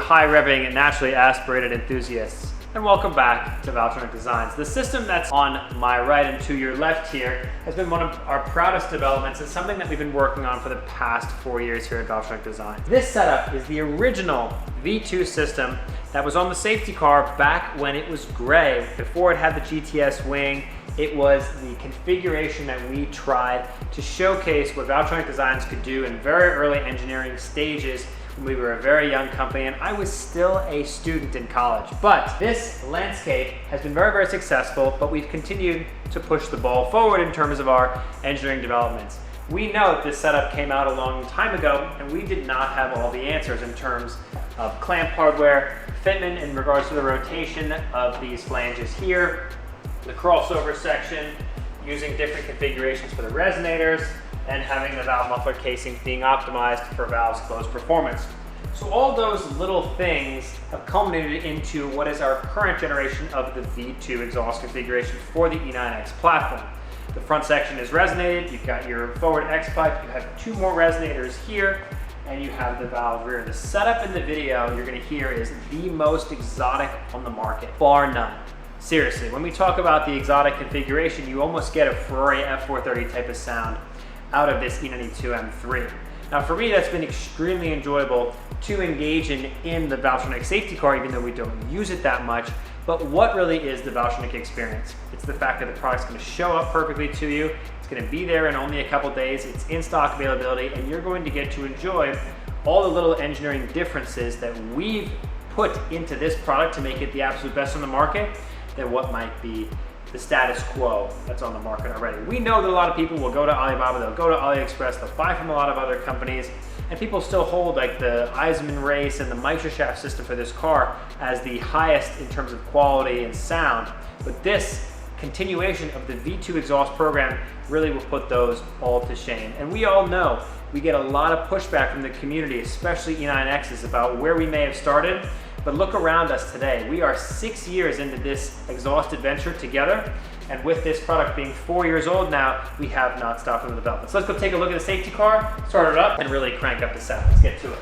high revving and naturally aspirated enthusiasts, and welcome back to Valvetronic Designs. The system that's on my right and to your left here has been one of our proudest developments. It's something that we've been working on for the past 4 years here at Valvetronic Designs. This setup is the original V2 system that was on the safety car back when it was gray, before it had the GTS wing. It was the configuration that we tried to showcase what Valvetronic Designs could do in very early engineering stages when we were a very young company and I was still a student in college. But this landscape has been very, very successful, but we've continued to push the ball forward in terms of our engineering developments. We know that this setup came out a long time ago and we did not have all the answers in terms of clamp hardware, fitment in regards to the rotation of these flanges here, the crossover section, using different configurations for the resonators, and having the valve muffler casing being optimized for valve's closed performance. So all those little things have culminated into what is our current generation of the V2 exhaust configuration for the E9X platform. The front section is resonated, you've got your forward X pipe, you have two more resonators here, and you have the valve rear. The setup in the video you're gonna hear is the most exotic on the market, bar none. Seriously, when we talk about the exotic configuration, you almost get a Ferrari F430 type of sound out of this E92 M3. Now for me, that's been extremely enjoyable to engage in the Valvetronic safety car, even though we don't use it that much. But what really is the Valvetronic experience? It's the fact that the product's gonna show up perfectly to you, it's gonna be there in only a couple days, it's in stock availability, and you're going to get to enjoy all the little engineering differences that we've put into this product to make it the absolute best on the market than what might be the status quo that's on the market already. We know that a lot of people will go to Alibaba, they'll go to AliExpress, they'll buy from a lot of other companies, and people still hold like the Eisenman race and the Microshaft system for this car as the highest in terms of quality and sound. But this continuation of the V2 exhaust program really will put those all to shame. And we all know we get a lot of pushback from the community, especially E9Xs, about where we may have started. But look around us today. We are 6 years into this exhaust adventure together. And with this product being 4 years old now, we have not stopped in the development. So let's go take a look at the safety car, start it up, and really crank up the sound. Let's get to it.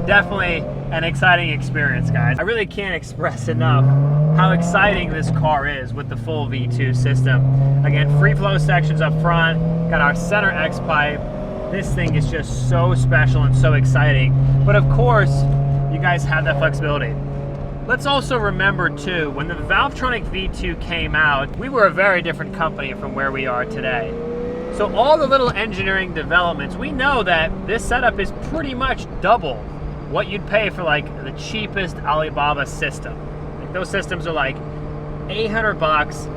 Definitely an exciting experience, guys. I really can't express enough how exciting this car is with the full V2 system. Again, free flow sections up front, got our center X pipe. This thing is just so special and so exciting. But of course, you guys have that flexibility. Let's also remember too, when the Valvetronic V2 came out, we were a very different company from where we are today. So all the little engineering developments, we know that this setup is pretty much double what you'd pay for like the cheapest Alibaba system. Like those systems are like 800 bucks,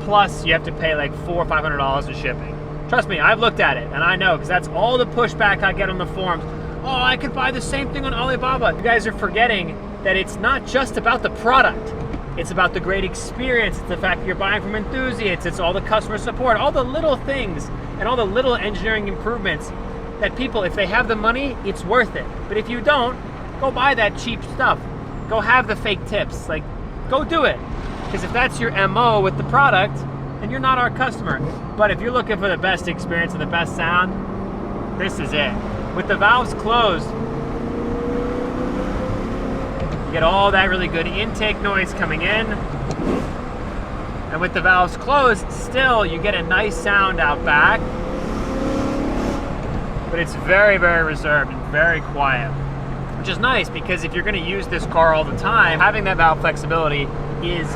plus you have to pay like $400 or $500 in shipping. Trust me, I've looked at it and I know, because that's all the pushback I get on the forums. Oh, I could buy the same thing on Alibaba. You guys are forgetting that it's not just about the product. It's about the great experience. It's the fact that you're buying from enthusiasts. It's all the customer support, all the little things and all the little engineering improvements that people, if they have the money, it's worth it. But if you don't, go buy that cheap stuff. Go have the fake tips. Like, go do it. Because if that's your MO with the product, then you're not our customer. But if you're looking for the best experience and the best sound, this is it. With the valves closed, you get all that really good intake noise coming in. And with the valves closed, still you get a nice sound out back. But it's very, very reserved and very quiet. Which is nice, because if you're going to use this car all the time, having that valve flexibility is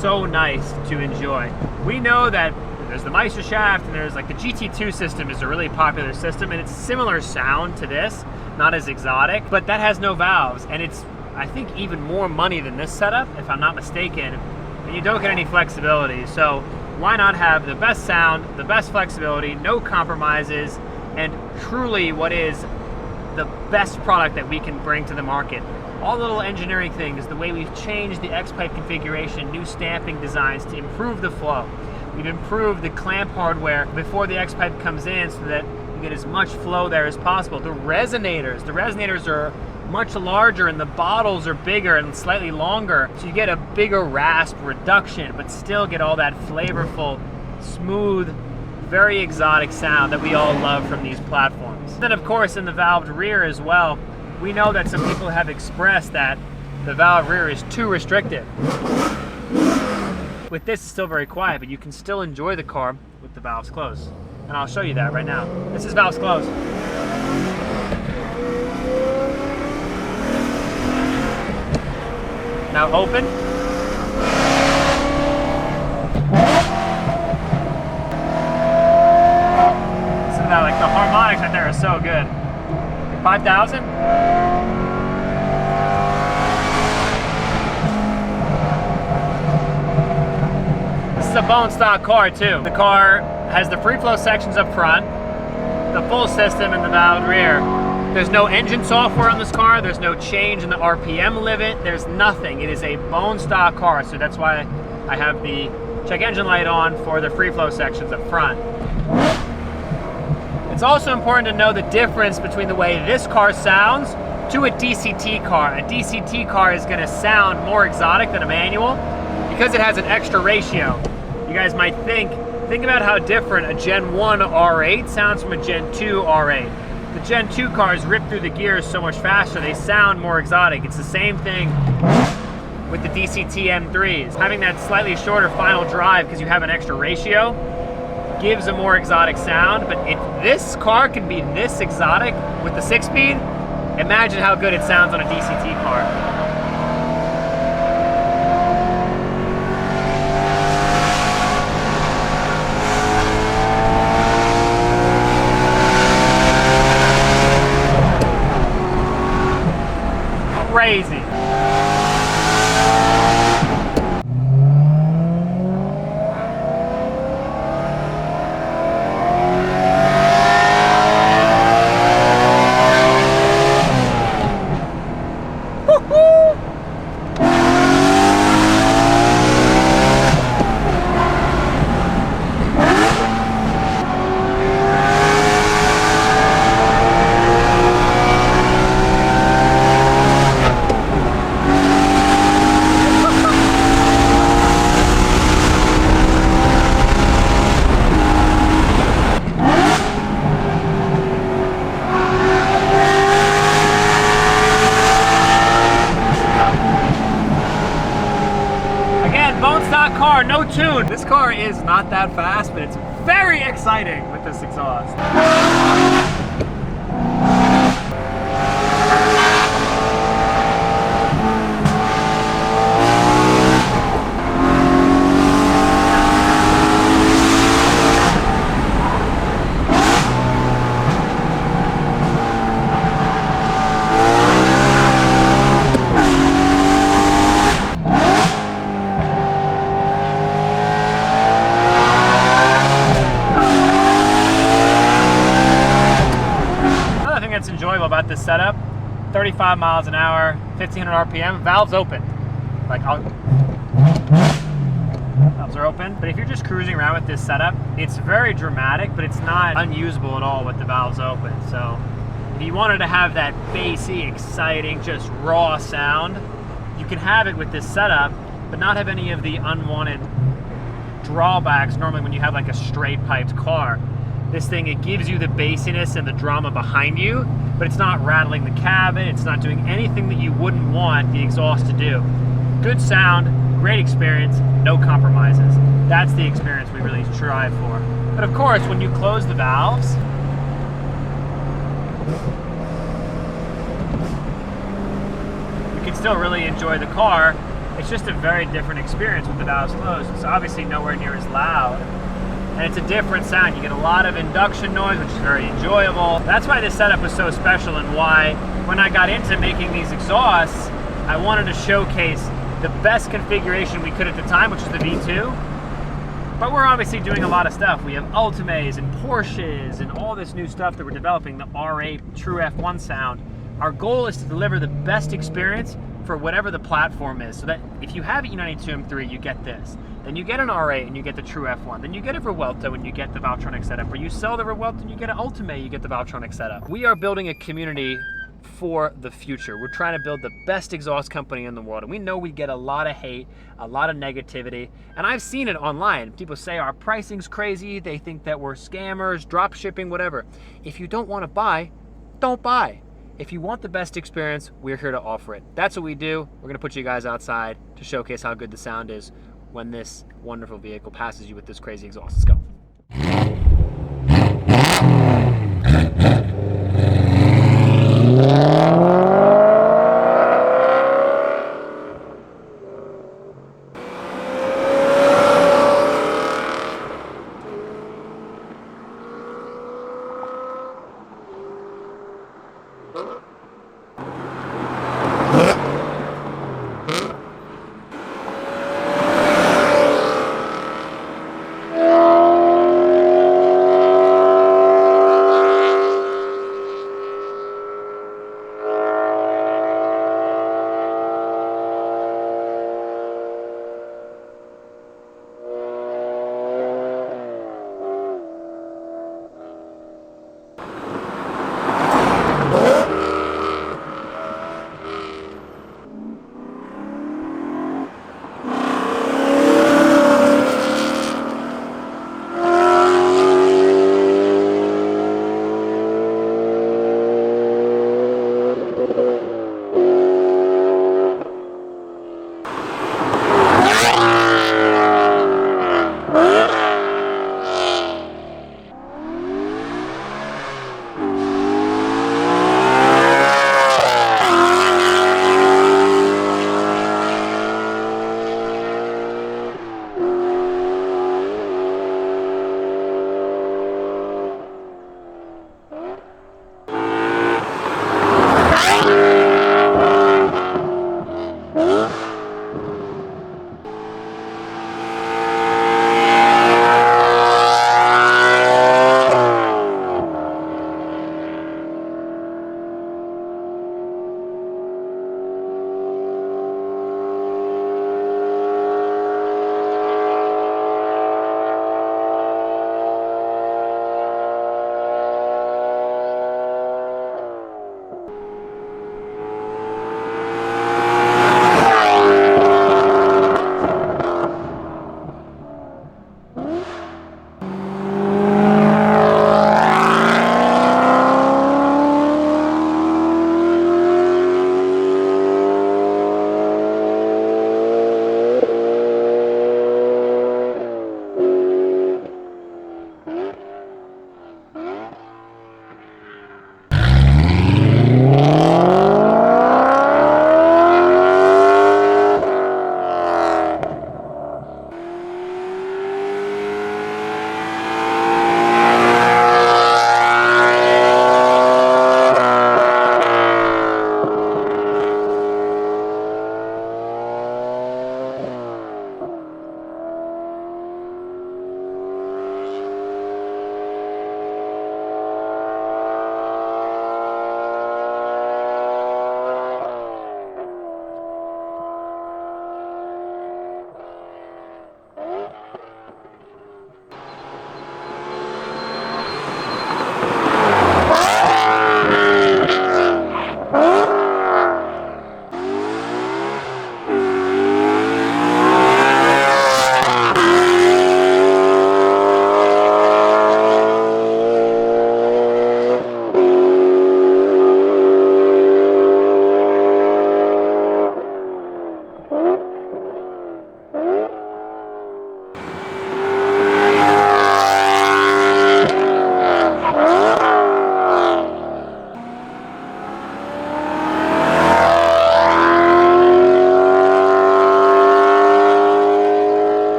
so nice to enjoy. We know that there's the Meister shaft and there's like the GT2 system is a really popular system, and it's similar sound to this, not as exotic, but that has no valves, and it's, I think, even more money than this setup, if I'm not mistaken, and you don't get any flexibility. So why not have the best sound, the best flexibility, no compromises, and truly what is the best product that we can bring to the market. All the little engineering things, the way we've changed the X-pipe configuration, new stamping designs to improve the flow. We've improved the clamp hardware before the X-pipe comes in so that you get as much flow there as possible. The resonators are much larger and the bottles are bigger and slightly longer, so you get a bigger rasp reduction, but still get all that flavorful, smooth, very exotic sound that we all love from these platforms. Then of course in the valved rear as well, we know that some people have expressed that the valve rear is too restrictive. With this, it's still very quiet, but you can still enjoy the car with the valves closed. And I'll show you that right now. This is valves closed. Now open. So now, like, the harmonics right there are so good. 5,000? This is a bone stock car too. The car has the free flow sections up front, the full system in the valved rear. There's no engine software on this car, there's no change in the RPM limit, there's nothing. It is a bone stock car, so that's why I have the check engine light on for the free flow sections up front. It's also important to know the difference between the way this car sounds to a DCT car. A DCT car is going to sound more exotic than a manual because it has an extra ratio. You guys might think about how different a Gen 1 R8 sounds from a Gen 2 R8. The Gen 2 cars rip through the gears so much faster, they sound more exotic. It's the same thing with the DCT M3s. Having that slightly shorter final drive because you have an extra ratio gives a more exotic sound, but if this car can be this exotic with the 6-speed, imagine how good it sounds on a DCT car. Crazy. Car, no tune. This car is not that fast, but it's very exciting with this exhaust. Enjoyable about this setup, 35 miles an hour, 1500 RPM, valves open. Like, valves are open. But if you're just cruising around with this setup, it's very dramatic, but it's not unusable at all with the valves open. So if you wanted to have that bassy, exciting, just raw sound, you can have it with this setup, but not have any of the unwanted drawbacks normally when you have like a straight piped car. This thing, it gives you the bassiness and the drama behind you, but it's not rattling the cabin, it's not doing anything that you wouldn't want the exhaust to do. Good sound, great experience, no compromises. That's the experience we really strive for. But of course, when you close the valves, you can still really enjoy the car. It's just a very different experience with the valves closed. It's obviously nowhere near as loud. And it's a different sound. You get a lot of induction noise, which is very enjoyable. That's why this setup was so special, and why when I got into making these exhausts, I wanted to showcase the best configuration we could at the time, which is the V2. But we're obviously doing a lot of stuff. We have Ultimates and Porsches and all this new stuff that we're developing, the R8 True F1 sound. Our goal is to deliver the best experience for whatever the platform is, so that if you have E92 M3, you get this. Then you get an R8 and you get the True F1. Then you get a Revuelto and you get the Valvetronic setup. Or you sell the Revuelto and you get an Ultimate, you get the Valvetronic setup. We are building a community for the future. We're trying to build the best exhaust company in the world. And we know we get a lot of hate, a lot of negativity. And I've seen it online. People say our pricing's crazy. They think that we're scammers, drop shipping, whatever. If you don't want to buy, don't buy. If you want the best experience, we're here to offer it. That's what we do. We're gonna put you guys outside to showcase how good the sound is when this wonderful vehicle passes you with this crazy exhaust. Let's go.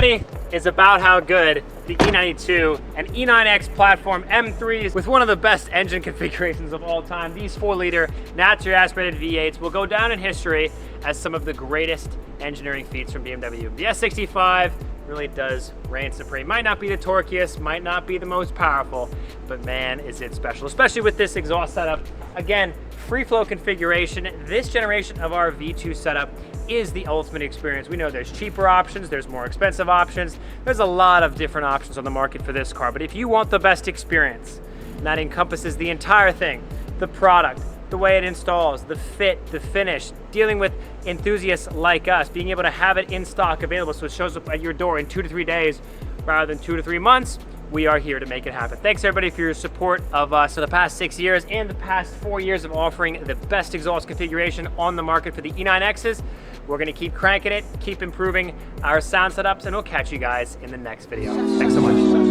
reality is about how good the E92 and E9X platform M3s with one of the best engine configurations of all time. These 4-liter naturally aspirated V8s will go down in history as some of the greatest engineering feats from BMW. The S65 really does reign supreme. Might not be the torquiest, might not be the most powerful, but man, is it special, especially with this exhaust setup. Again, free flow configuration. This generation of our V2 setup is the ultimate experience. We know there's cheaper options, there's more expensive options. There's a lot of different options on the market for this car, but if you want the best experience, and that encompasses the entire thing, the product, the way it installs, the fit, the finish, dealing with enthusiasts like us, being able to have it in stock available so it shows up at your door in 2 to 3 days rather than 2 to 3 months, we are here to make it happen. Thanks everybody for your support of us for the past 6 years and the past 4 years of offering the best exhaust configuration on the market for the E9Xs. We're gonna keep cranking it, keep improving our sound setups, and we'll catch you guys in the next video. Thanks so much.